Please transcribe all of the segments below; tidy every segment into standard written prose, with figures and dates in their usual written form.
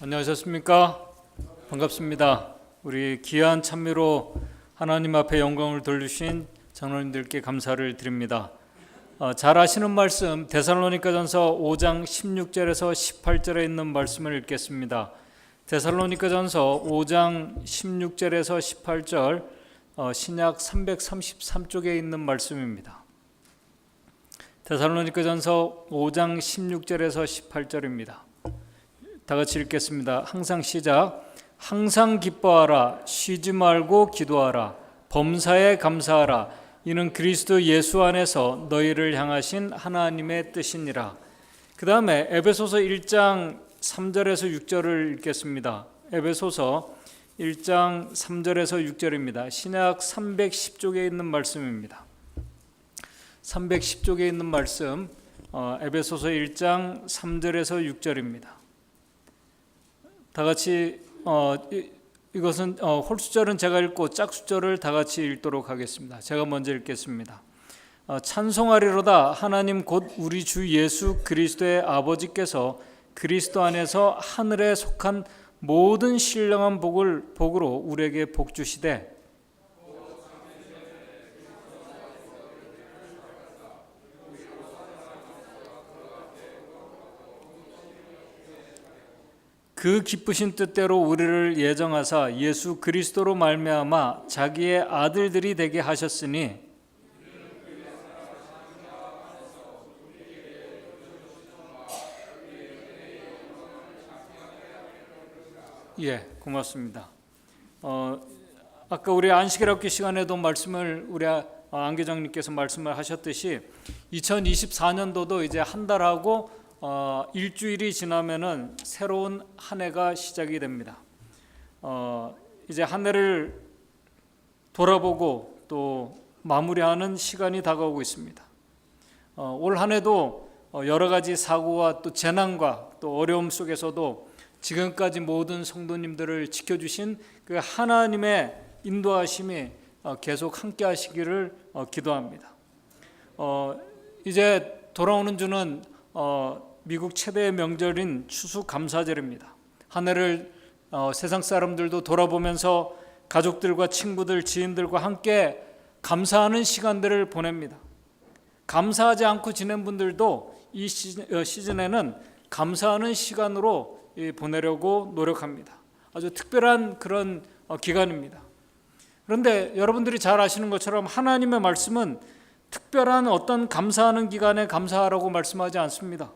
안녕하셨습니까? 반갑습니다. 우리 귀한 찬미로 하나님 앞에 영광을 돌리신 장로님들께 감사를 드립니다. 잘 아시는 말씀 데살로니가전서 5장 16절에서 18절에 있는 말씀을 읽겠습니다. 데살로니가전서 5장 16절에서 18절 신약 333쪽에 있는 말씀입니다. 데살로니가전서 5장 16절에서 18절입니다. 다 같이 읽겠습니다. 항상 시작. 항상 기뻐하라. 쉬지 말고 기도하라. 범사에 감사하라. 이는 그리스도 예수 안에서 너희를 향하신 하나님의 뜻이니라. 그 다음에 에베소서 1장 3절에서 6절을 읽겠습니다. 에베소서 1장 3절에서 6절입니다. 신약 310쪽에 있는 말씀입니다. 310쪽에 있는 말씀 에베소서 1장 3절에서 6절입니다. 다 같이 이것은 홀수절은 제가 읽고 짝수절을 다 같이 읽도록 하겠습니다. 제가 먼저 읽겠습니다. 찬송하리로다. 하나님 곧 우리 주 예수 그리스도의 아버지께서 그리스도 안에서 하늘에 속한 모든 신령한 복으로 우리에게 복 주시되 그 기쁘신 뜻대로 우리를 예정하사 예수 그리스도로 말미암아 자기의 아들들이 되게 하셨으니 고맙습니다. 아까 우리 안식일학교 시간에도 말씀을 우리 안계장님께서 말씀을 하셨듯이 2024년도도 이제 한 달하고 일주일이 지나면은 새로운 한 해가 시작이 됩니다. 이제 한 해를 돌아보고 또 마무리하는 시간이 다가오고 있습니다. 올 한 해도 여러 가지 사고와 또 재난과 또 어려움 속에서도 지금까지 모든 성도님들을 지켜주신 그 하나님의 인도하심이 계속 함께 하시기를 기도합니다. 이제 돌아오는 주는 미국 최대의 명절인 추수감사절입니다. 한 해를 세상 사람들도 돌아보면서 가족들과 친구들, 지인들과 함께 감사하는 시간들을 보냅니다. 감사하지 않고 지낸 분들도 이 시즌에는 감사하는 시간으로 보내려고 노력합니다. 아주 특별한 그런 기간입니다. 그런데 여러분들이 잘 아시는 것처럼 하나님의 말씀은 특별한 어떤 감사하는 기간에 감사하라고 말씀하지 않습니다.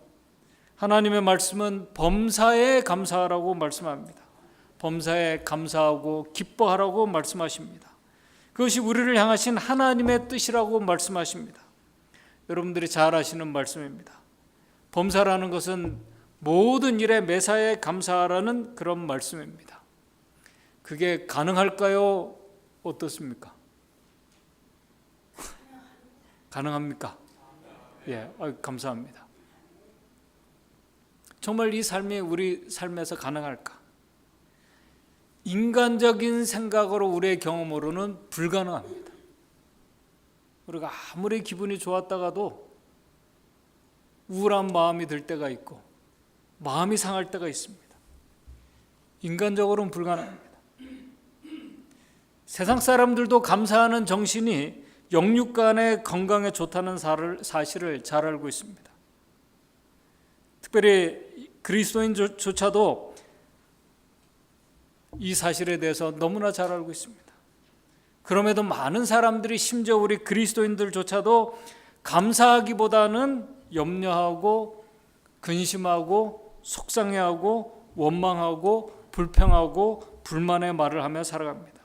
하나님의 말씀은 범사에 감사하라고 말씀합니다. 범사에 감사하고 기뻐하라고 말씀하십니다. 그것이 우리를 향하신 하나님의 뜻이라고 말씀하십니다. 여러분들이 잘 아시는 말씀입니다. 범사라는 것은 모든 일에 매사에 감사하라는 그런 말씀입니다. 그게 가능할까요? 어떻습니까? 가능합니까? 감사합니다. 정말 이 삶이 우리 삶에서 가능할까? 인간적인 생각으로 우리의 경험으로는 불가능합니다. 우리가 아무리 기분이 좋았다가도 우울한 마음이 들 때가 있고 마음이 상할 때가 있습니다. 인간적으로는 불가능합니다. 세상 사람들도 감사하는 정신이 영육간의 건강에 좋다는 사실을 잘 알고 있습니다. 특별히 그리스도인조차도 이 사실에 대해서 너무나 잘 알고 있습니다. 그럼에도 많은 사람들이 심지어 우리 그리스도인들조차도 감사하기보다는 염려하고 근심하고 속상해하고 원망하고 불평하고 불만의 말을 하며 살아갑니다.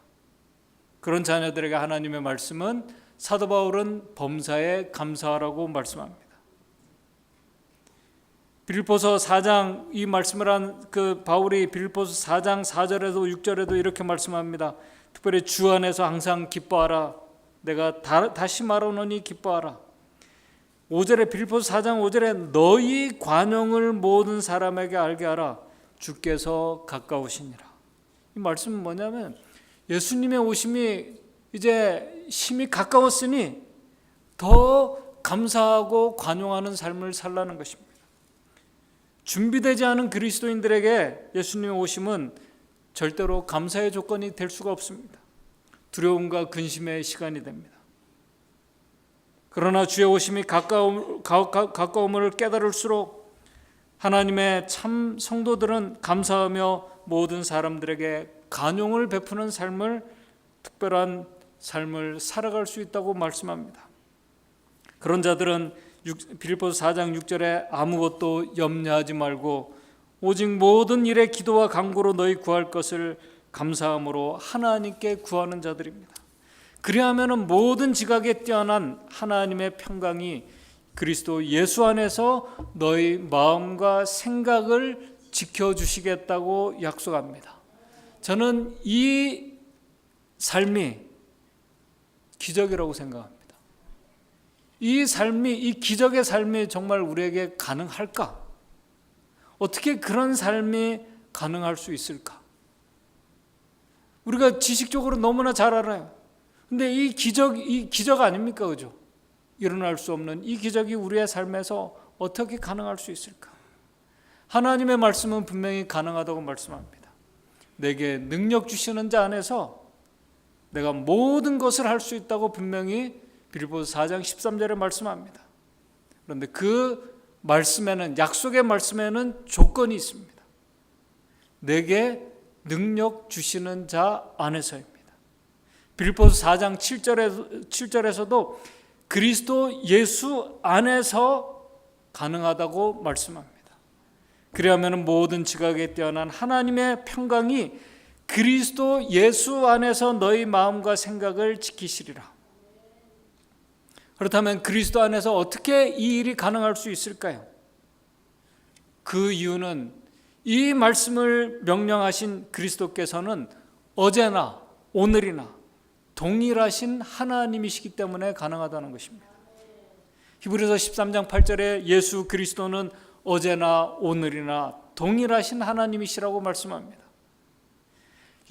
그런 자녀들에게 하나님의 말씀은 사도 바울은 범사에 감사하라고 말씀합니다. 빌립보서 4장 이 말씀을 한 그 바울이 빌립보서 4장 4절에도 6절에도 이렇게 말씀합니다. 특별히 주 안에서 항상 기뻐하라. 내가 다시 말하노니 기뻐하라. 5절에 빌립보서 4장 5절에 너희 관용을 모든 사람에게 알게 하라. 주께서 가까우시니라. 이 말씀은 뭐냐면 예수님의 오심이 이제 심히 가까웠으니 더 감사하고 관용하는 삶을 살라는 것입니다. 준비되지 않은 그리스도인들에게 예수님의 오심은 절대로 감사의 조건이 될 수가 없습니다. 두려움과 근심의 시간이 됩니다. 그러나 주의 오심이 가까움을 깨달을수록 하나님의 참 성도들은 감사하며 모든 사람들에게 간용을 베푸는 삶을, 특별한 삶을 살아갈 수 있다고 말씀합니다. 그런 자들은 빌립보서 4장 6절에 아무것도 염려하지 말고 오직 모든 일에 기도와 간구로 너희 구할 것을 감사함으로 하나님께 구하는 자들입니다. 그리하면 모든 지각에 뛰어난 하나님의 평강이 그리스도 예수 안에서 너희 마음과 생각을 지켜주시겠다고 약속합니다. 저는 이 삶이 기적이라고 생각합니다. 이 삶이, 이 기적의 삶이 정말 우리에게 가능할까? 어떻게 그런 삶이 가능할 수 있을까? 우리가 지식적으로 너무나 잘 알아요. 근데 이 기적 아닙니까? 그죠? 일어날 수 없는 이 기적이 우리의 삶에서 어떻게 가능할 수 있을까? 하나님의 말씀은 분명히 가능하다고 말씀합니다. 내게 능력 주시는 자 안에서 내가 모든 것을 할 수 있다고 분명히 빌립보서 4장 13절에 말씀합니다. 그런데 그 말씀에는, 약속의 말씀에는 조건이 있습니다. 내게 능력 주시는 자 안에서입니다. 빌립보서 4장 7절에서도 그리스도 예수 안에서 가능하다고 말씀합니다. 그리하면 모든 지각에 뛰어난 하나님의 평강이 그리스도 예수 안에서 너희 마음과 생각을 지키시리라. 그렇다면 그리스도 안에서 어떻게 이 일이 가능할 수 있을까요? 그 이유는 이 말씀을 명령하신 그리스도께서는 어제나 오늘이나 동일하신 하나님이시기 때문에 가능하다는 것입니다. 히브리서 13장 8절에 예수 그리스도는 어제나 오늘이나 동일하신 하나님이시라고 말씀합니다.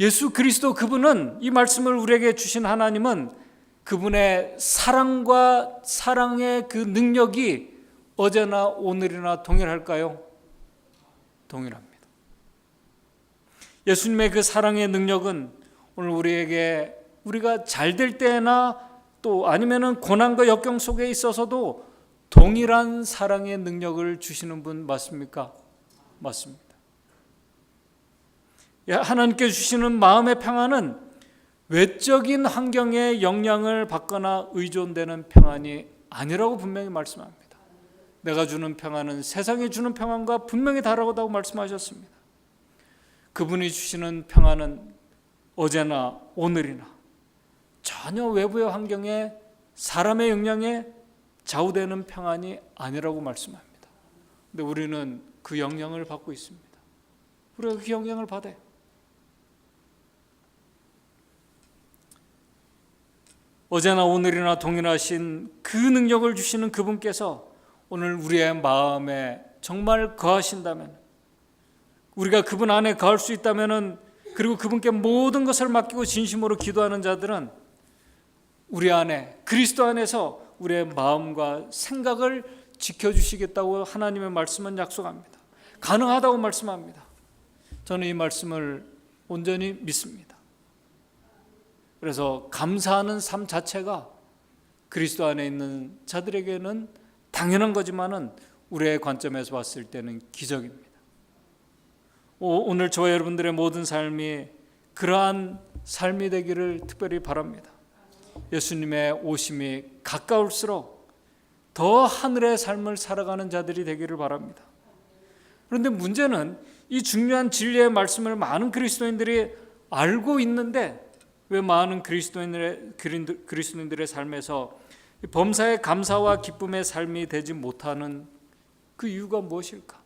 예수 그리스도 그분은, 이 말씀을 우리에게 주신 하나님은 그분의 사랑과 사랑의 그 능력이 어제나 오늘이나 동일할까요? 동일합니다. 예수님의 그 사랑의 능력은 오늘 우리에게, 우리가 잘 될 때나 또 아니면은 고난과 역경 속에 있어서도 동일한 사랑의 능력을 주시는 분 맞습니까? 맞습니다. 하나님께 주시는 마음의 평안은 외적인 환경의 영향을 받거나 의존되는 평안이 아니라고 분명히 말씀합니다. 내가 주는 평안은 세상이 주는 평안과 분명히 다르다고 말씀하셨습니다. 그분이 주시는 평안은 어제나 오늘이나 전혀 외부의 환경에, 사람의 영향에 좌우되는 평안이 아니라고 말씀합니다. 근데 우리는 그 영향을 받고 있습니다. 우리가 그 영향을 받아요. 어제나 오늘이나 동일하신 그 능력을 주시는 그분께서 오늘 우리의 마음에 정말 거하신다면, 우리가 그분 안에 거할 수 있다면, 그리고 그분께 모든 것을 맡기고 진심으로 기도하는 자들은 우리 안에, 그리스도 안에서 우리의 마음과 생각을 지켜주시겠다고 하나님의 말씀은 약속합니다. 가능하다고 말씀합니다. 저는 이 말씀을 온전히 믿습니다. 그래서 감사하는 삶 자체가 그리스도 안에 있는 자들에게는 당연한 거지만은 우리의 관점에서 봤을 때는 기적입니다. 오늘 저와 여러분들의 모든 삶이 그러한 삶이 되기를 특별히 바랍니다. 예수님의 오심이 가까울수록 더 하늘의 삶을 살아가는 자들이 되기를 바랍니다. 그런데 문제는 이 중요한 진리의 말씀을 많은 그리스도인들이 알고 있는데 왜 많은 그리스도인들의 삶에서 범사의 감사와 기쁨의 삶이 되지 못하는 그 이유가 무엇일까?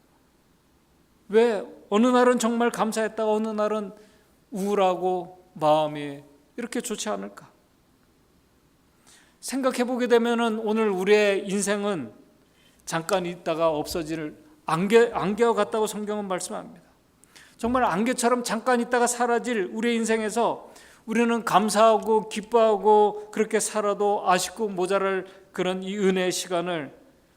왜 어느 날은 정말 감사했다가 어느 날은 우울하고 마음이 이렇게 좋지 않을까? 생각해보게 되면 오늘 우리의 인생은 잠깐 있다가 없어질 안개와 같다고 성경은 말씀합니다. 정말 안개처럼 잠깐 있다가 사라질 우리의 인생에서 우리는 감사하고 기뻐하고 그렇게 살아도 아쉽고 모자랄 그런 이 은혜의 시간을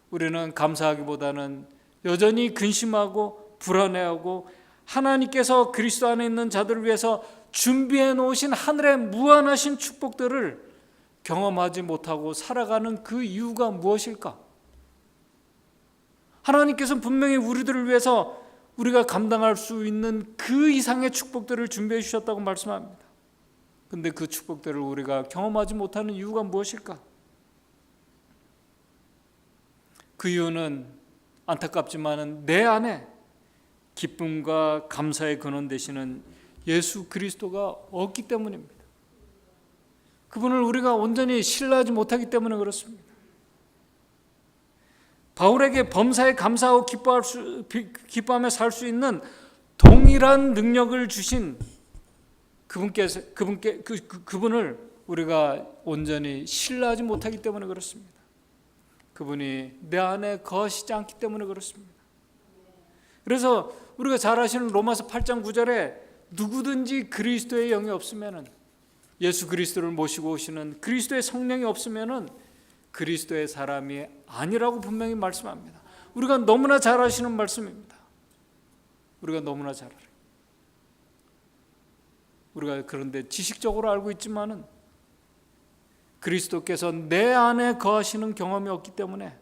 우리는 감사하기보다는 여전히 근심하고 불안해하고 하나님께서 그리스도 안에 있는 자들을 위해서 준비해 놓으신 하늘의 무한하신 축복들을 경험하지 못하고 살아가는 그 이유가 무엇일까? 하나님께서 분명히 우리들을 위해서 우리가 감당할 수 있는 그 이상의 축복들을 준비해 주셨다고 말씀합니다. 근데 그 축복들을 우리가 경험하지 못하는 이유가 무엇일까? 그 이유는 안타깝지만은 내 안에 기쁨과 감사의 근원 되시는 예수 그리스도가 없기 때문입니다. 그분을 우리가 온전히 신뢰하지 못하기 때문에 그렇습니다. 바울에게 범사에 감사하고 기뻐하며 살 수 있는 동일한 능력을 주신 그분을 우리가 온전히 신뢰하지 못하기 때문에 그렇습니다. 그분이 내 안에 거하시지 않기 때문에 그렇습니다. 그래서 우리가 잘 아시는 로마서 8장 9절에 누구든지 그리스도의 영이 없으면은, 예수 그리스도를 모시고 오시는 그리스도의 성령이 없으면은 그리스도의 사람이 아니라고 분명히 말씀합니다. 우리가 너무나 잘 아시는 말씀입니다. 우리가 너무나 잘 알아요. 우리가 그런데 지식적으로 알고 있지만은 그리스도께서 내 안에 거하시는 경험이 없기 때문에,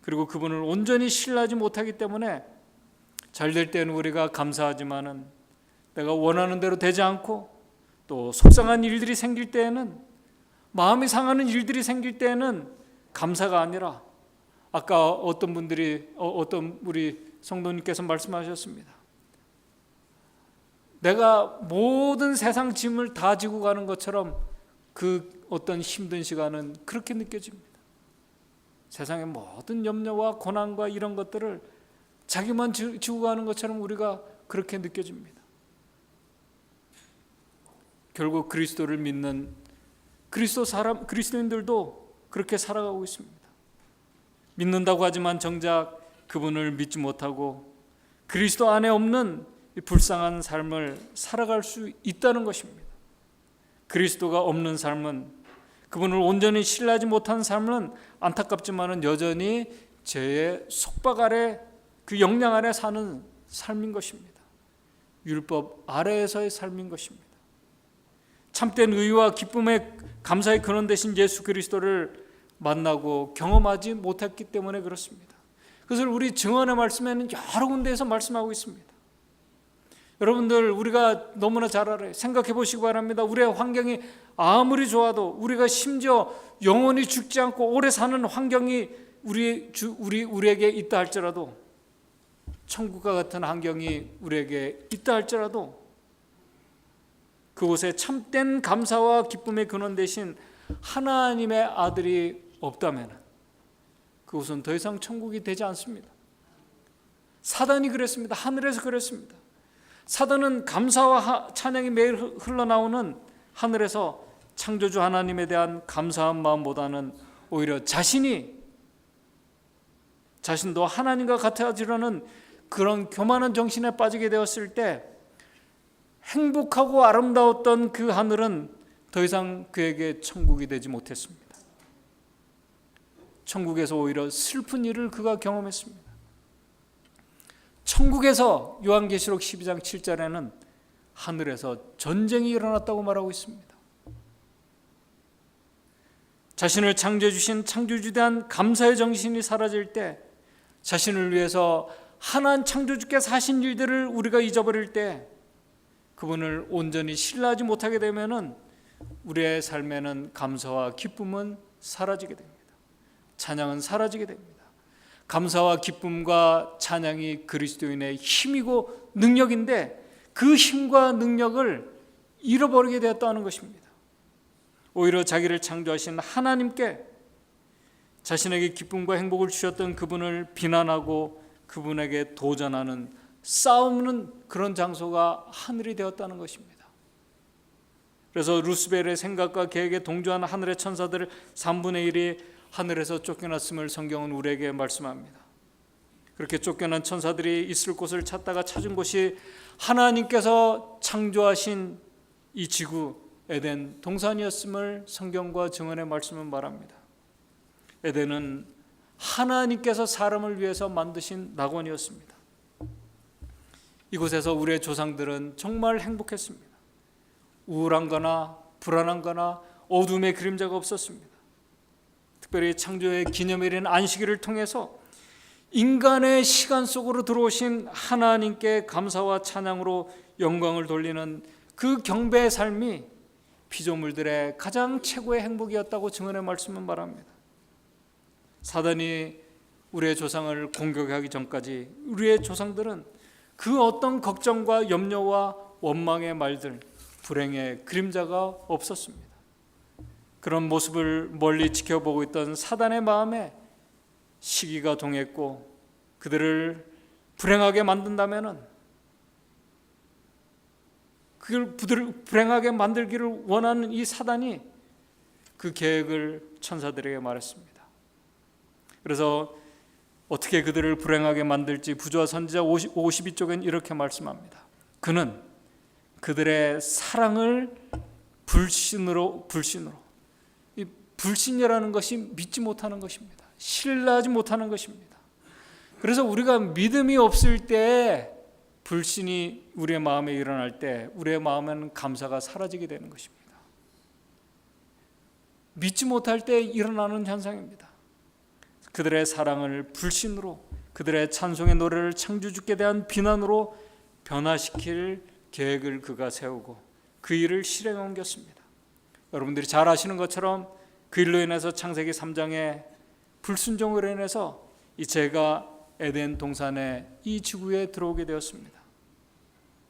그리고 그분을 온전히 신뢰하지 못하기 때문에 잘 될 때는 우리가 감사하지만은 내가 원하는 대로 되지 않고, 또 속상한 일들이 생길 때에는, 마음이 상하는 일들이 생길 때에는 감사가 아니라, 아까 어떤 우리 성도님께서 말씀하셨습니다. 내가 모든 세상 짐을 다 지고 가는 것처럼 그 어떤 힘든 시간은 그렇게 느껴집니다. 세상의 모든 염려와 고난과 이런 것들을 자기만 지고 가는 것처럼 우리가 그렇게 느껴집니다. 결국 그리스도를 믿는 그리스도인들도 그렇게 살아가고 있습니다. 믿는다고 하지만 정작 그분을 믿지 못하고 그리스도 안에 없는 이 불쌍한 삶을 살아갈 수 있다는 것입니다. 그리스도가 없는 삶은, 그분을 온전히 신뢰하지 못한 삶은 안타깝지만은 여전히 죄의 속박 아래, 그 영향 아래 사는 삶인 것입니다. 율법 아래에서의 삶인 것입니다. 참된 의와 기쁨의 감사의 근원 되신 예수 그리스도를 만나고 경험하지 못했기 때문에 그렇습니다. 그것을 우리 증언의 말씀에는 여러 군데에서 말씀하고 있습니다. 여러분들, 우리가 너무나 잘 알아요. 생각해 보시기 바랍니다. 우리의 환경이 아무리 좋아도, 우리가 심지어 영원히 죽지 않고 오래 사는 환경이 우리에게 있다 할지라도, 천국과 같은 환경이 우리에게 있다 할지라도, 그곳에 참된 감사와 기쁨의 근원 되신 하나님의 아들이 없다면 그곳은 더 이상 천국이 되지 않습니다. 사단이 그랬습니다. 하늘에서 그랬습니다. 사단은 감사와 찬양이 매일 흘러나오는 하늘에서 창조주 하나님에 대한 감사한 마음보다는 오히려 자신도 하나님과 같아지려는 그런 교만한 정신에 빠지게 되었을 때, 행복하고 아름다웠던 그 하늘은 더 이상 그에게 천국이 되지 못했습니다. 천국에서 오히려 슬픈 일을 그가 경험했습니다. 천국에서 요한계시록 12장 7절에는 하늘에서 전쟁이 일어났다고 말하고 있습니다. 자신을 창조해 주신 창조주에 대한 감사의 정신이 사라질 때, 자신을 위해서 하나님 창조주께서 하신 일들을 우리가 잊어버릴 때, 그분을 온전히 신뢰하지 못하게 되면은 우리의 삶에는 감사와 기쁨은 사라지게 됩니다. 찬양은 사라지게 됩니다. 감사와 기쁨과 찬양이 그리스도인의 힘이고 능력인데, 그 힘과 능력을 잃어버리게 되었다는 것입니다. 오히려 자기를 창조하신 하나님께 자신에게 기쁨과 행복을 주셨던 그분을 비난하고 그분에게 도전하는, 싸우는 그런 장소가 하늘이 되었다는 것입니다. 그래서 루스벨의 생각과 계획에 동조한 하늘의 천사들을 3분의 1이 하늘에서 쫓겨났음을 성경은 우리에게 말씀합니다. 그렇게 쫓겨난 천사들이 있을 곳을 찾다가 찾은 곳이 하나님께서 창조하신 이 지구 에덴 동산이었음을 성경과 증언의 말씀은 말합니다. 에덴은 하나님께서 사람을 위해서 만드신 낙원이었습니다. 이곳에서 우리의 조상들은 정말 행복했습니다. 우울한 거나 불안한 거나 어둠의 그림자가 없었습니다. 특별히 창조의 기념일인 안식일을 통해서 인간의 시간 속으로 들어오신 하나님께 감사와 찬양으로 영광을 돌리는 그 경배의 삶이 피조물들의 가장 최고의 행복이었다고 증언의 말씀은 말합니다. 사단이 우리의 조상을 공격하기 전까지 우리의 조상들은 그 어떤 걱정과 염려와 원망의 말들, 불행의 그림자가 없었습니다. 그런 모습을 멀리 지켜보고 있던 사단의 마음에 시기가 동했고 그들을 불행하게 만든다면은 그걸 불행하게 만들기를 원하는 이 사단이 그 계획을 천사들에게 말했습니다. 그래서 어떻게 그들을 불행하게 만들지 부조와 선지자 52쪽엔 이렇게 말씀합니다. 그는 그들의 사랑을 불신으로 이 불신이라는 것이 믿지 못하는 것입니다. 신뢰하지 못하는 것입니다. 그래서 우리가 믿음이 없을 때 불신이 우리의 마음에 일어날 때 우리의 마음에는 감사가 사라지게 되는 것입니다. 믿지 못할 때 일어나는 현상입니다. 그들의 사랑을 불신으로, 그들의 찬송의 노래를 창조주께 대한 비난으로 변화시킬 계획을 그가 세우고 그 일을 실행에 옮겼습니다. 여러분들이 잘 아시는 것처럼 그 일로 인해서 창세기 3장에 불순종으로 인해서 이 죄가 에덴 동산의 이 지구에 들어오게 되었습니다.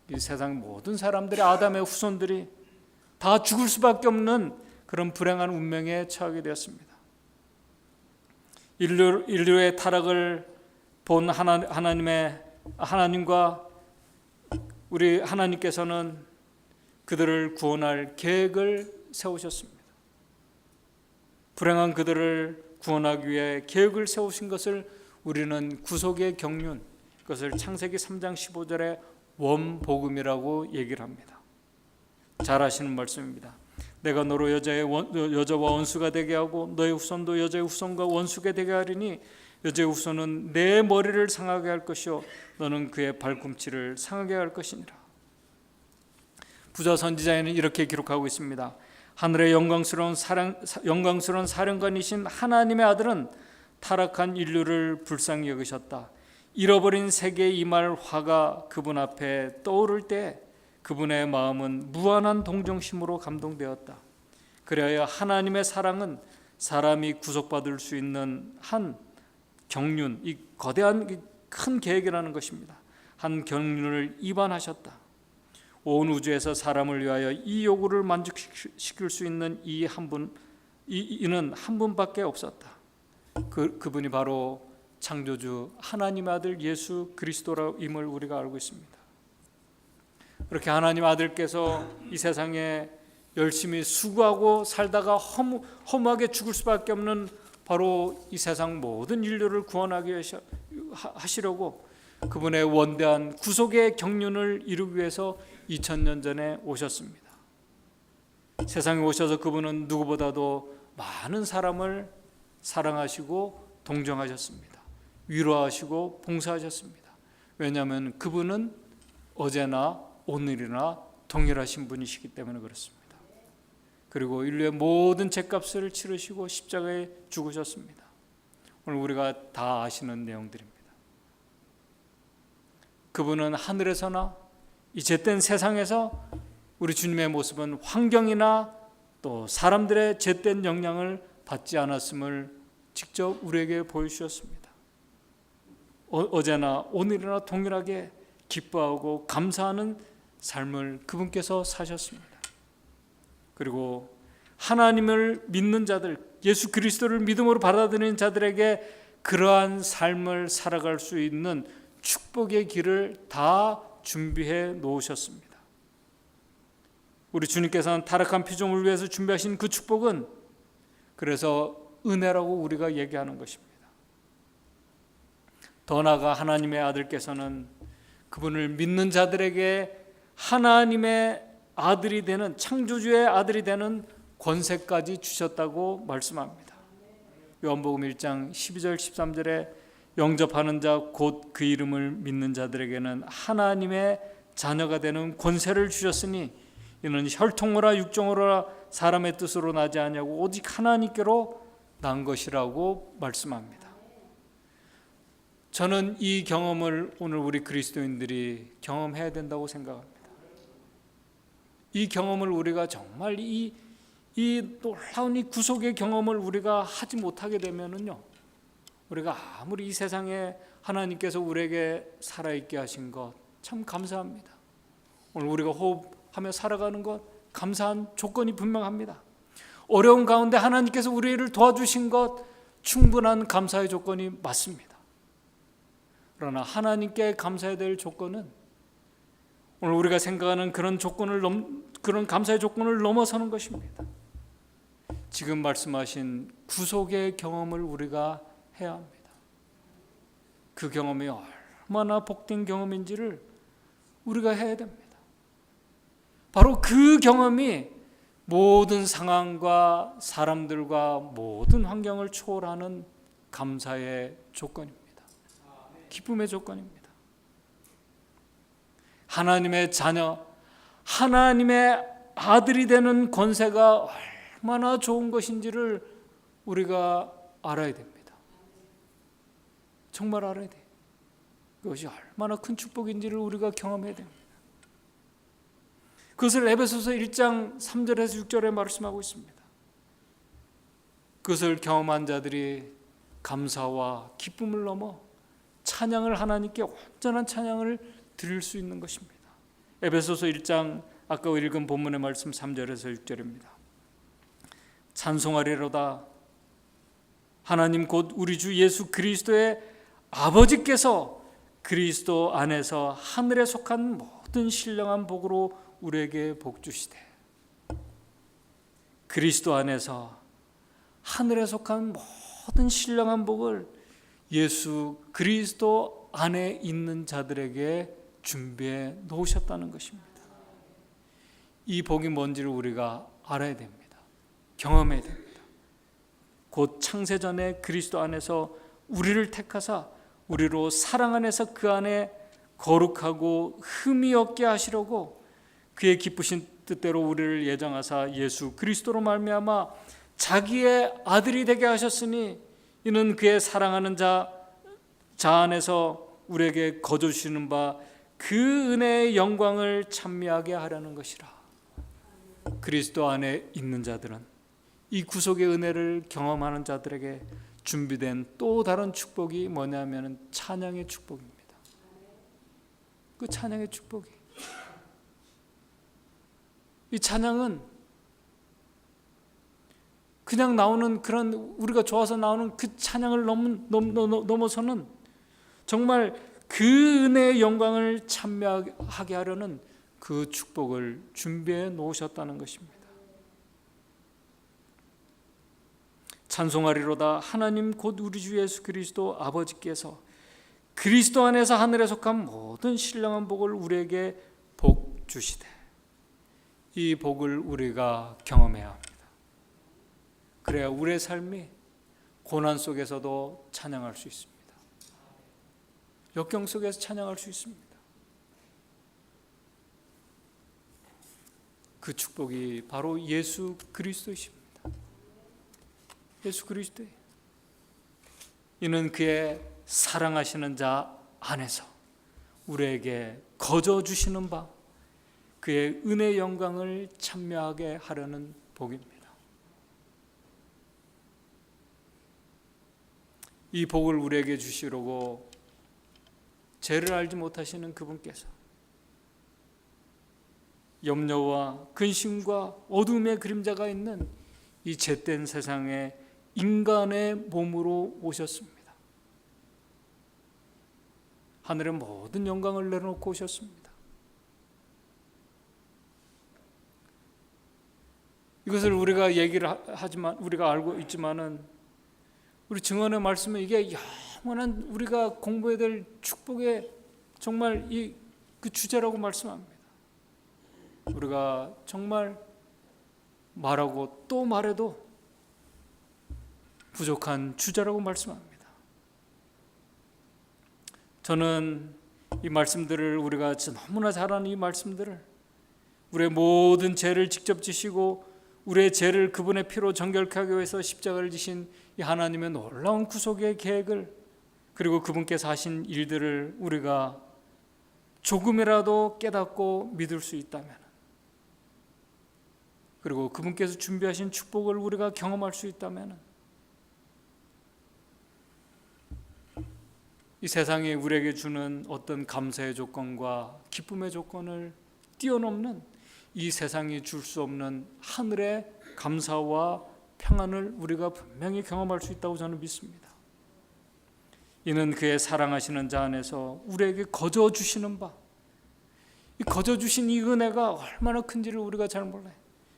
이 세상 모든 사람들이, 아담의 후손들이 다 죽을 수밖에 없는 그런 불행한 운명에 처하게 되었습니다. 인류의 타락을 본 하나님과 우리 하나님께서는 그들을 구원할 계획을 세우셨습니다. 불행한 그들을 구원하기 위해 계획을 세우신 것을 우리는 구속의 경륜, 그것을 창세기 3장 15절의 원복음이라고 얘기를 합니다. 잘 아시는 말씀입니다. 내가 너로 여자와 원수가 되게 하고 너의 후손도 여자의 후손과 원수가 되게 하리니 여자의 후손은 내 머리를 상하게 할 것이요 너는 그의 발꿈치를 상하게 할 것이니라. 부자 선지자에는 이렇게 기록하고 있습니다. 하늘의 영광스러운 사령관이신 하나님의 아들은 타락한 인류를 불쌍히 여기셨다. 잃어버린 세계에 임할 화가 그분 앞에 떠오를 때 그분의 마음은 무한한 동정심으로 감동되었다. 그래야 하나님의 사랑은 사람이 구속받을 수 있는 한 경륜, 이 거대한 큰 계획이라는 것입니다. 한 경륜을 입안하셨다. 온 우주에서 사람을 위하여 이 요구를 만족시킬 수 있는 이는 한 분밖에 없었다. 그분이 바로 창조주 하나님의 아들 예수 그리스도임을 우리가 알고 있습니다. 그렇게 하나님 아들께서 이 세상에 열심히 수고하고 살다가 허무하게 죽을 수밖에 없는 바로 이 세상 모든 인류를 구원하게 하시려고 그분의 원대한 구속의 경륜을 이루기 위해서 2000년 전에 오셨습니다. 세상에 오셔서 그분은 누구보다도 많은 사람을 사랑하시고 동정하셨습니다. 위로하시고 봉사하셨습니다. 왜냐하면 그분은 어제나 오늘이나 동일하신 분이시기 때문에 그렇습니다. 그리고 인류의 모든 죄값을 치르시고 십자가에 죽으셨습니다. 오늘 우리가 다 아시는 내용들입니다. 그분은 하늘에서나 이 죄된 세상에서 우리 주님의 모습은 환경이나 또 사람들의 죄된 영향을 받지 않았음을 직접 우리에게 보여주셨습니다. 어제나 오늘이나 동일하게 기뻐하고 감사하는 삶을 그분께서 사셨습니다. 그리고 하나님을 믿는 자들, 예수 그리스도를 믿음으로 받아들이는 자들에게 그러한 삶을 살아갈 수 있는 축복의 길을 다 준비해 놓으셨습니다. 우리 주님께서는 타락한 피조물을 위해서 준비하신 그 축복은 그래서 은혜라고 우리가 얘기하는 것입니다. 더 나아가 하나님의 아들께서는 그분을 믿는 자들에게 하나님의 아들이 되는, 창조주의 아들이 되는 권세까지 주셨다고 말씀합니다. 요한복음 1장 12절 13절에 영접하는 자 곧 그 이름을 믿는 자들에게는 하나님의 자녀가 되는 권세를 주셨으니 이는 혈통으로나 육정으로나 사람의 뜻으로 나지 아니하고 오직 하나님께로 난 것이라고 말씀합니다. 저는 이 경험을 오늘 우리 그리스도인들이 경험해야 된다고 생각합니다. 이 경험을 우리가 정말 이 놀라운 이 구속의 경험을 우리가 하지 못하게 되면은요, 우리가 아무리 이 세상에 하나님께서 우리에게 살아있게 하신 것 참 감사합니다. 오늘 우리가 호흡하며 살아가는 것 감사한 조건이 분명합니다. 어려운 가운데 하나님께서 우리를 도와주신 것 충분한 감사의 조건이 맞습니다. 그러나 하나님께 감사해야 될 조건은 오늘 우리가 생각하는 그런 감사의 조건을 넘어서는 것입니다. 지금 말씀하신 구속의 경험을 우리가 해야 합니다. 그 경험이 얼마나 복된 경험인지를 우리가 해야 됩니다. 바로 그 경험이 모든 상황과 사람들과 모든 환경을 초월하는 감사의 조건입니다. 기쁨의 조건입니다. 하나님의 자녀, 하나님의 아들이 되는 권세가 얼마나 좋은 것인지를 우리가 알아야 됩니다. 정말 알아야 돼요. 그것이 얼마나 큰 축복인지를 우리가 경험해야 됩니다. 그것을 에베소서 1장 3절에서 6절에 말씀하고 있습니다. 그것을 경험한 자들이 감사와 기쁨을 넘어 찬양을 하나님께 온전한 찬양을 드릴 수 있는 것입니다. 에베소서 1장 아까 읽은 본문의 말씀 3절에서 6절입니다. 찬송하리로다 하나님 곧 우리 주 예수 그리스도의 아버지께서 그리스도 안에서 하늘에 속한 모든 신령한 복으로 우리에게 복 주시되, 그리스도 안에서 하늘에 속한 모든 신령한 복을 예수 그리스도 안에 있는 자들에게 준비해 놓으셨다는 것입니다. 이 복이 뭔지를 우리가 알아야 됩니다. 경험해야 됩니다. 곧 창세전에 그리스도 안에서 우리를 택하사 우리로 사랑 안에서 그 안에 거룩하고 흠이 없게 하시려고 그의 기쁘신 뜻대로 우리를 예정하사 예수 그리스도로 말미암아 자기의 아들이 되게 하셨으니 이는 그의 사랑하는 자 안에서 우리에게 거저주시는 바 그 은혜의 영광을 찬미하게 하려는 것이라. 그리스도 안에 있는 자들은 이 구속의 은혜를 경험하는 자들에게 준비된 또 다른 축복이 뭐냐면 찬양의 축복입니다. 그 찬양의 축복이, 이 찬양은 그냥 나오는 그런 우리가 좋아서 나오는 그 찬양을 넘어서는 정말 그 은혜의 영광을 찬미하게 하려는 그 축복을 준비해 놓으셨다는 것입니다. 찬송하리로다 하나님 곧 우리 주 예수 그리스도 아버지께서 그리스도 안에서 하늘에 속한 모든 신령한 복을 우리에게 복 주시되, 이 복을 우리가 경험해야 합니다. 그래야 우리의 삶이 고난 속에서도 찬양할 수 있습니다. 역경 속에서 찬양할 수 있습니다. 그 축복이 바로 예수 그리스도이십니다. 예수 그리스도, 이는 그의 사랑하시는 자 안에서 우리에게 거저 주시는 바 그의 은혜의 영광을 찬미하게 하려는 복입니다. 이 복을 우리에게 주시려고 죄를 알지 못하시는 그분께서 염려와 근심과 어둠의 그림자가 있는 이 죄된 세상에 인간의 몸으로 오셨습니다. 하늘의 모든 영광을 내려놓고 오셨습니다. 이것을 우리가 얘기를 하지만, 우리가 알고 있지만은 우리 증언의 말씀은 이게 영원한 우리가 공부해야 될 축복의 정말 그 주제라고 말씀합니다. 우리가 정말 말하고 또 말해도 부족한 주자라고 말씀합니다. 저는 이 말씀들을 우리가 너무나 잘 아는 이 말씀들을 우리의 모든 죄를 직접 지시고 우리의 죄를 그분의 피로 정결케 하기 위해서 십자가를 지신 이 하나님의 놀라운 구속의 계획을 그리고 그분께서 하신 일들을 우리가 조금이라도 깨닫고 믿을 수 있다면 그리고 그분께서 준비하신 축복을 우리가 경험할 수 있다면 이 세상이 우리에게 주는 어떤 감사의 조건과 기쁨의 조건을 뛰어넘는 이 세상이 줄 수 없는 하늘의 감사와 평안을 우리가 분명히 경험할 수 있다고 저는 믿습니다. 이는 그의 사랑하시는 자 안에서 우리에게 거저 주시는 바, 이 거저 주신 이 은혜가 얼마나 큰지를 우리가 잘 몰라요.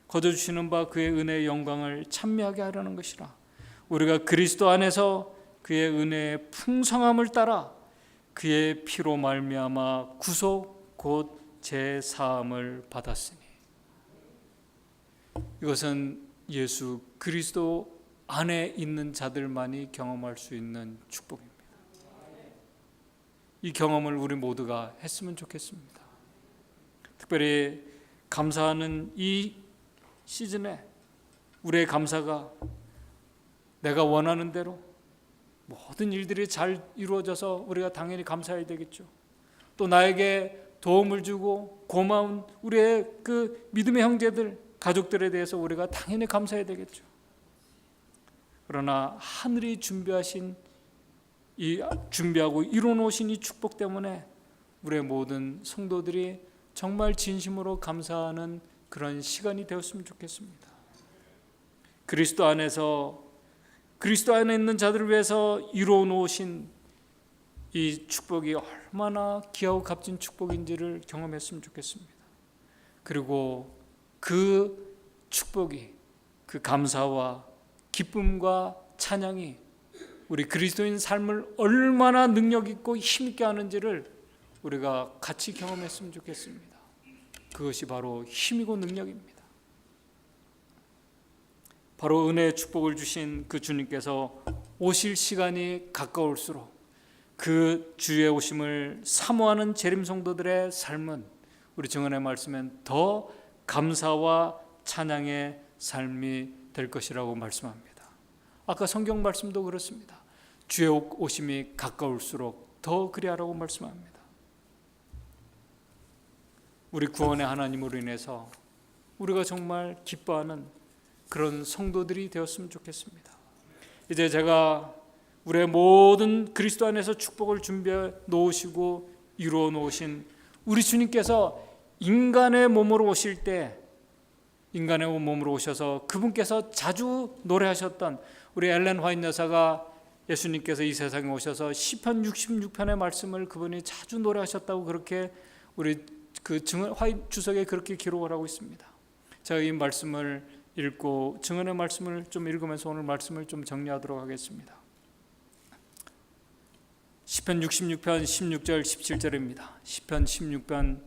거저 주시는 바 그의 은혜의 영광을 찬미하게 하려는 것이라. 우리가 그리스도 안에서 그의 은혜의 풍성함을 따라 그의 피로 말미암아 구속 곧 제사함을 받았으니 이것은 예수 그리스도 안에 있는 자들만이 경험할 수 있는 축복입니다. 이 경험을 우리 모두가 했으면 좋겠습니다. 특별히 감사하는 이 시즌에 우리의 감사가 내가 원하는 대로 모든 일들이 잘 이루어져서 우리가 당연히 감사해야 되겠죠. 또 나에게 도움을 주고 고마운 우리의 그 믿음의 형제들, 가족들에 대해서 우리가 당연히 감사해야 되겠죠. 그러나 하늘이 준비하고 이루어놓으신 이 축복 때문에 우리의 모든 성도들이 정말 진심으로 감사하는 그런 시간이 되었으면 좋겠습니다. 그리스도 안에 있는 자들을 위해서 이루어 놓으신 이 축복이 얼마나 귀하고 값진 축복인지를 경험했으면 좋겠습니다. 그리고 그 축복이, 그 감사와 기쁨과 찬양이 우리 그리스도인 삶을 얼마나 능력 있고 힘 있게 하는지를 우리가 같이 경험했으면 좋겠습니다. 그것이 바로 힘이고 능력입니다. 바로 은혜의 축복을 주신 그 주님께서 오실 시간이 가까울수록 그 주의 오심을 사모하는 재림 성도들의 삶은 우리 증언의 말씀엔 더 감사와 찬양의 삶이 될 것이라고 말씀합니다. 아까 성경 말씀도 그렇습니다. 주의 오심이 가까울수록 더 그리하라고 말씀합니다. 우리 구원의 하나님으로 인해서 우리가 정말 기뻐하는 그런 성도들이 되었으면 좋겠습니다. 이제 제가 우리의 모든 그리스도 안에서 축복을 준비해 놓으시고 이루어 놓으신 우리 주님께서 인간의 몸으로 오실 때 인간의 몸으로 오셔서 그분께서 자주 노래하셨던 우리 엘렌 화이트 여사가 예수님께서 이 세상에 오셔서 시편 66편의 말씀을 그분이 자주 노래하셨다고 그렇게 우리 그 화이트 주석에 그렇게 기록을 하고 있습니다. 제가 이 말씀을 읽고 증언의 말씀을 좀 읽으면서 오늘 말씀을 좀 정리하도록 하겠습니다. 시편 66편 16절 17절입니다. 시편 66편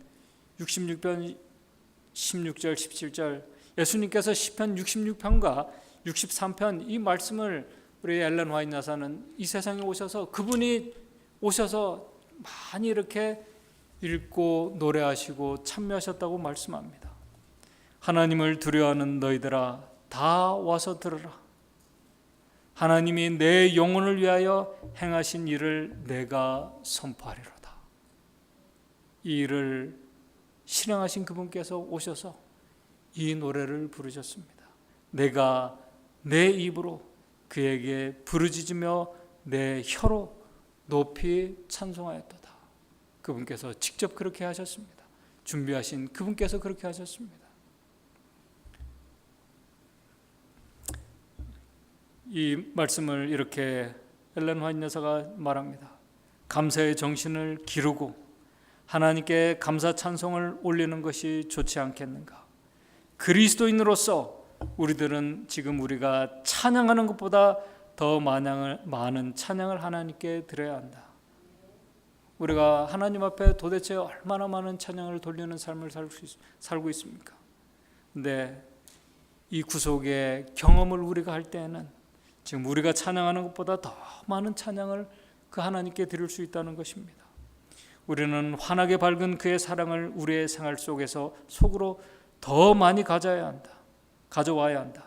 16절 17절 예수님께서 시편 66편과 63편 이 말씀을 우리 엘렌 화이트 여사는 이 세상에 오셔서 그분이 오셔서 많이 이렇게 읽고 노래하시고 참여하셨다고 말씀합니다. 하나님을 두려워하는 너희들아 다 와서 들으라. 하나님이 내 영혼을 위하여 행하신 일을 내가 선포하리로다. 이 일을 실행하신 그분께서 오셔서 이 노래를 부르셨습니다. 내가 내 입으로 그에게 부르짖으며 내 혀로 높이 찬송하였도다. 그분께서 직접 그렇게 하셨습니다. 준비하신 그분께서 그렇게 하셨습니다. 이 말씀을 이렇게 엘렌 화이트 여사가 말합니다. 감사의 정신을 기르고 하나님께 감사 찬송을 올리는 것이 좋지 않겠는가? 그리스도인으로서 우리들은 지금 우리가 찬양하는 것보다 더 많은 찬양을 하나님께 드려야 한다. 우리가 하나님 앞에 도대체 얼마나 많은 찬양을 돌리는 삶을 살고 있습니까? 근데 이 구속의 경험을 우리가 할 때에는 지금 우리가 찬양하는 것보다 더 많은 찬양을 그 하나님께 드릴 수 있다는 것입니다. 우리는 환하게 밝은 그의 사랑을 우리의 생활 속으로 더 많이 가져와야 한다.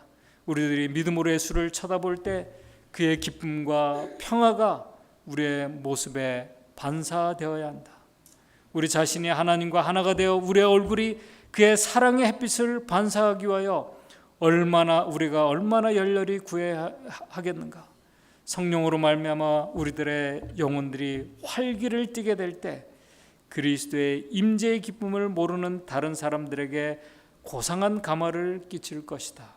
우리들이 믿음으로 예수를 쳐다볼 때 그의 기쁨과 평화가 우리의 모습에 반사되어야 한다. 우리 자신이 하나님과 하나가 되어 우리의 얼굴이 그의 사랑의 햇빛을 반사하기 위하여 우리가 얼마나 열렬히 구해야 하겠는가. 성령으로 말미암아 우리들의 영혼들이 활기를 띠게 될 때 그리스도의 임재의 기쁨을 모르는 다른 사람들에게 고상한 감화를 끼칠 것이다.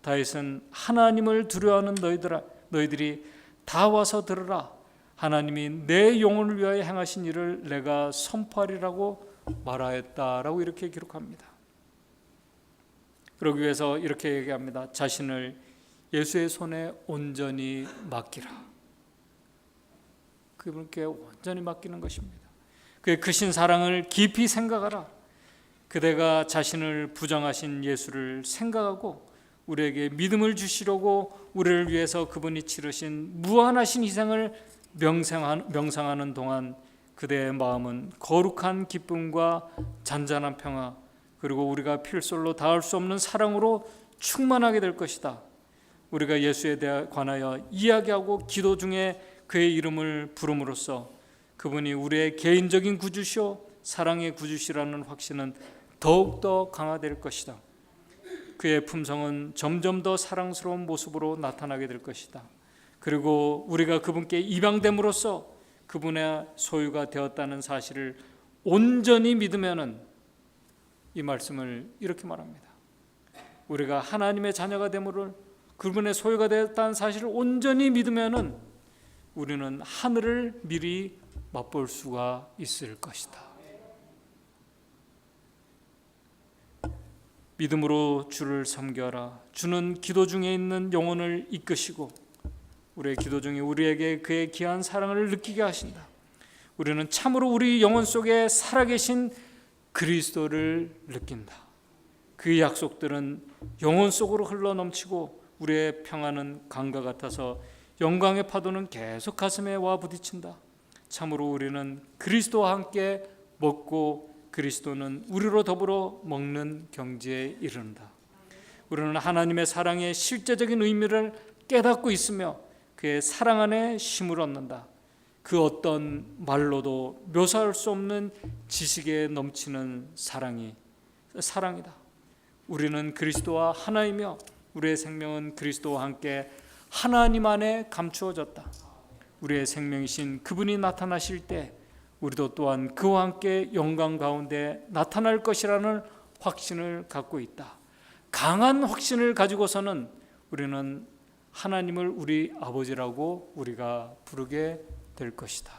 다윗은 하나님을 두려워하는 너희들이 다 와서 들으라. 하나님이 내 영혼을 위하여 행하신 일을 내가 선포하리라고 말하였다라고 이렇게 기록합니다. 그러기 위해서 이렇게 얘기합니다. 자신을 예수의 손에 온전히 맡기라. 그분께 온전히 맡기는 것입니다. 그의 크신 사랑을 깊이 생각하라. 그대가 자신을 부정하신 예수를 생각하고 우리에게 믿음을 주시려고 우리를 위해서 그분이 치르신 무한하신 희생을 명상하는 동안 그대의 마음은 거룩한 기쁨과 잔잔한 평화 그리고 우리가 필솔로 닿을 수 없는 사랑으로 충만하게 될 것이다. 우리가 예수에 대해 관하여 이야기하고 기도 중에 그의 이름을 부름으로써 그분이 우리의 개인적인 구주시오 사랑의 구주시라는 확신은 더욱더 강화될 것이다. 그의 품성은 점점 더 사랑스러운 모습으로 나타나게 될 것이다. 그리고 우리가 그분께 입양됨으로써 그분의 소유가 되었다는 사실을 온전히 믿으면은 이 말씀을 이렇게 말합니다. 우리가 하나님의 자녀가 됨을 그분의 소유가 되었다는 사실을 온전히 믿으면은 우리는 하늘을 미리 맛볼 수가 있을 것이다. 믿음으로 주를 섬겨라. 주는 기도 중에 있는 영혼을 이끄시고 우리의 기도 중에 우리에게 그의 귀한 사랑을 느끼게 하신다. 우리는 참으로 우리 영혼 속에 살아계신 그리스도를 느낀다. 그 약속들은 영혼 속으로 흘러넘치고 우리의 평안은 강과 같아서 영광의 파도는 계속 가슴에 와 부딪힌다. 참으로 우리는 그리스도와 함께 먹고 그리스도는 우리로 더불어 먹는 경지에 이른다. 우리는 하나님의 사랑의 실제적인 의미를 깨닫고 있으며 그의 사랑 안에 쉼을 얻는다. 그 어떤 말로도 묘사할 수 없는 지식에 넘치는 사랑이다. 우리는 그리스도와 하나이며 우리의 생명은 그리스도와 함께 하나님 안에 감추어졌다. 우리의 생명이신 그분이 나타나실 때 우리도 또한 그와 함께 영광 가운데 나타날 것이라는 확신을 갖고 있다. 강한 확신을 가지고서는 우리는 하나님을 우리 아버지라고 우리가 부르게 될 것이다.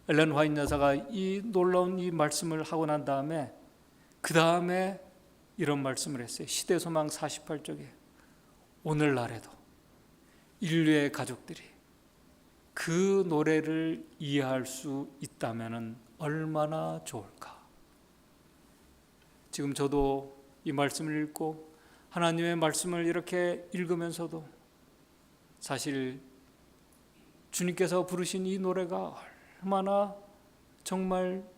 엘렌 화이트 여사가 이 놀라운 이 말씀을 하고 난 다음에 그 다음에 이런 말씀을 했어요. 시대소망 48쪽에 오늘날에도 인류의 가족들이 그 노래를 이해할 수 있다면 얼마나 좋을까. 지금 저도 이 말씀을 읽고 하나님의 말씀을 이렇게 읽으면서도 사실 주님께서 부르신 이 노래가 얼마나 정말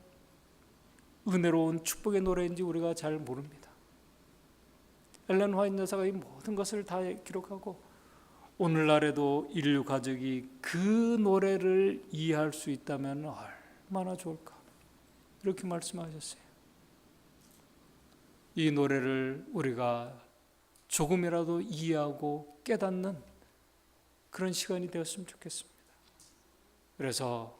은혜로운 축복의 노래인지 우리가 잘 모릅니다. 엘렌 화이트 여사가 이 모든 것을 다 기록하고 오늘날에도 인류 가족이 그 노래를 이해할 수 있다면 얼마나 좋을까 이렇게 말씀하셨어요. 이 노래를 우리가 조금이라도 이해하고 깨닫는 그런 시간이 되었으면 좋겠습니다. 그래서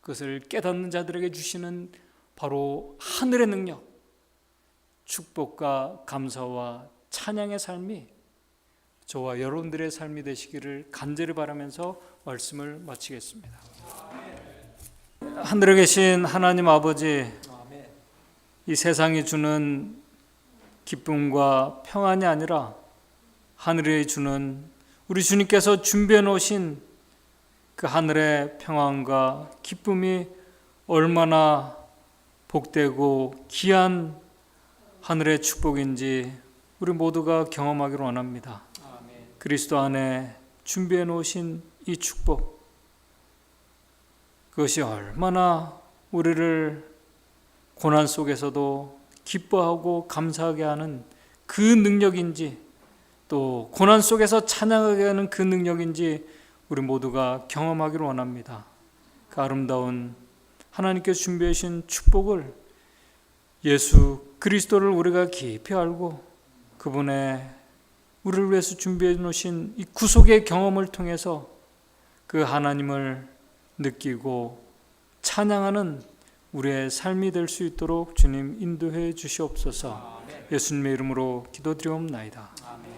그것을 깨닫는 자들에게 주시는 바로 하늘의 능력, 축복과 감사와 찬양의 삶이 저와 여러분들의 삶이 되시기를 간절히 바라면서 말씀을 마치겠습니다. 하늘에 계신 하나님 아버지, 이 세상이 주는 기쁨과 평안이 아니라 하늘에 주는 우리 주님께서 준비해 놓으신 그 하늘의 평안과 기쁨이 얼마나 복되고 귀한 하늘의 축복인지 우리 모두가 경험하기를 원합니다. 그리스도 안에 준비해 놓으신 이 축복, 그것이 얼마나 우리를 고난 속에서도 기뻐하고 감사하게 하는 그 능력인지, 또 고난 속에서 찬양하게 하는 그 능력인지 우리 모두가 경험하기를 원합니다. 그 아름다운 하나님께서 준비해 주신 축복을, 예수 그리스도를 우리가 깊이 알고 그분의 우리를 위해서 준비해 놓으신 이 구속의 경험을 통해서 그 하나님을 느끼고 찬양하는 우리의 삶이 될 수 있도록 주님 인도해 주시옵소서. 예수님의 이름으로 기도드리옵나이다.